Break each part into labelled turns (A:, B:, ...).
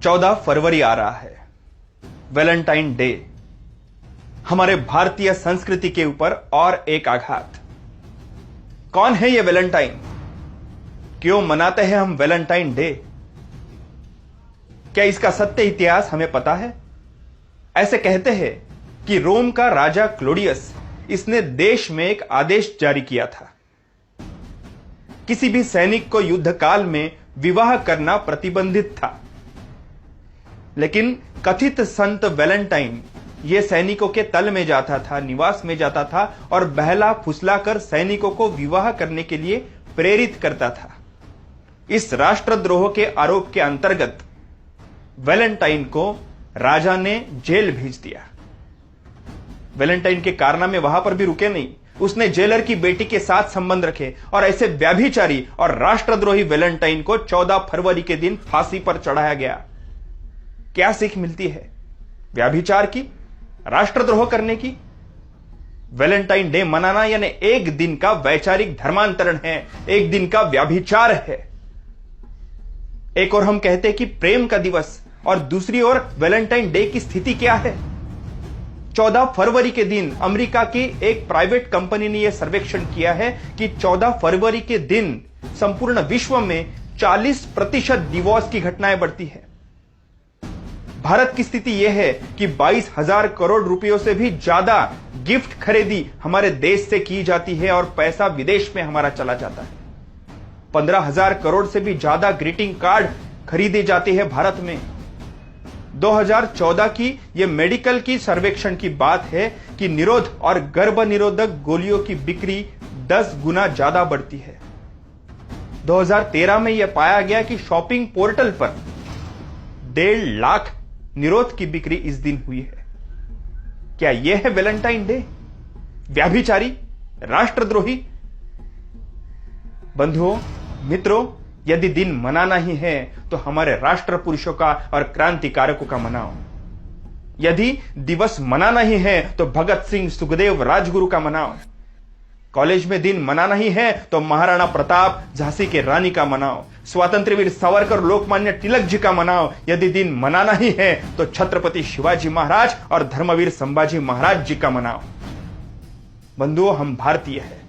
A: 14 फरवरी आ रहा है, Valentine day. हमारे भारतीय संस्कृति के ऊपर और एक आघात। कौन है ये वैलेंटाइन? क्यों मनाते हैं हम वैलेंटाइन डे? क्या इसका सत्य इतिहास हमें पता है? ऐसे कहते हैं कि रोम का राजा क्लोडियस, इसने देश में एक आदेश जारी किया था। किसी भी सैनिक को युद्ध काल में विवाह करना प्रतिबंधित था, लेकिन कथित संत वैलेंटाइन ये सैनिकों के तल में जाता था, निवास में जाता था और बहला फुसलाकर सैनिकों को विवाह करने के लिए प्रेरित करता था। इस राष्ट्रद्रोह के आरोप के अंतर्गत वैलेंटाइन को राजा ने जेल भेज दिया। वैलेंटाइन के कारनामे वहां पर भी रुके नहीं। उसने जेलर की बेटी के साथ संबंध रखे और ऐसे व्यभिचारी और राष्ट्रद्रोही वैलेंटाइन को 14 फरवरी के दिन फांसी पर चढ़ाया गया। क्या सीख मिलती है? व्यभिचार की, राष्ट्रद्रोह करने की? वैलेंटाइन डे मनाना यानी एक दिन का वैचारिक धर्मांतरण है, एक दिन का व्यभिचार है। एक और हम कहते हैं कि प्रेम का दिवस, और दूसरी ओर वैलेंटाइन डे की स्थिति क्या है? 14 फरवरी के दिन अमेरिका की एक प्राइवेट कंपनी ने यह सर्वेक्षण किया है कि 14 फरवरी के दिन संपूर्ण विश्व में 40% डिवोर्स की घटनाएं बढ़ती है। भारत की स्थिति यह है कि 22,000 करोड़ रुपयों से भी ज्यादा गिफ्ट खरीदी हमारे देश से की जाती है और पैसा विदेश में हमारा चला जाता है। 15,000 करोड़ से भी ज्यादा ग्रीटिंग कार्ड खरीदे जाते हैं भारत में। 2014 की यह मेडिकल की सर्वेक्षण की बात है कि निरोध और गर्भ निरोधक गोलियों की बिक्री 10 गुना ज्यादा बढ़ती है। 2013 में यह पाया गया कि शॉपिंग पोर्टल पर 1.5 लाख निरोध की बिक्री इस दिन हुई है। क्या यह है वैलेंटाइन डे? व्यभिचारी, राष्ट्रद्रोही? बंधुओं, मित्रों, यदि दिन मनाना ही है तो हमारे राष्ट्र पुरुषों का और क्रांतिकारकों का मनाओ। यदि दिवस मनाना ही है तो भगत सिंह, सुखदेव, राजगुरु का मनाओ। कॉलेज में दिन मनाना ही है तो महाराणा प्रताप, झांसी के रानी का मनाओ। स्वतंत्र वीर सावरकर, लोकमान्य तिलक जी का मनाओ। यदि दिन मनाना ही है तो छत्रपति शिवाजी महाराज और धर्मवीर संभाजी महाराज जी का मनाओ। बंधुओं, हम भारतीय हैं,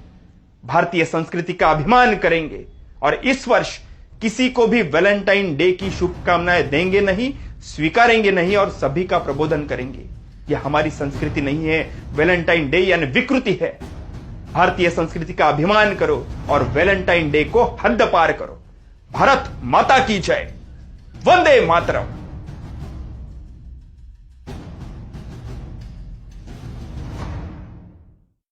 A: भारतीय संस्कृति का अभिमान करेंगे और इस वर्ष किसी को भी वैलेंटाइन डे की शुभकामनाएं देंगे नहीं, स्वीकारेंगे नहीं और सभी का प्रबोधन करेंगे। यह हमारी संस्कृति नहीं है। वैलेंटाइन डे यानी विकृति है। भारतीय संस्कृति का अभिमान करो और वैलेंटाइन डे को हद पार करो। भारत माता की जय। वंदे मातरम।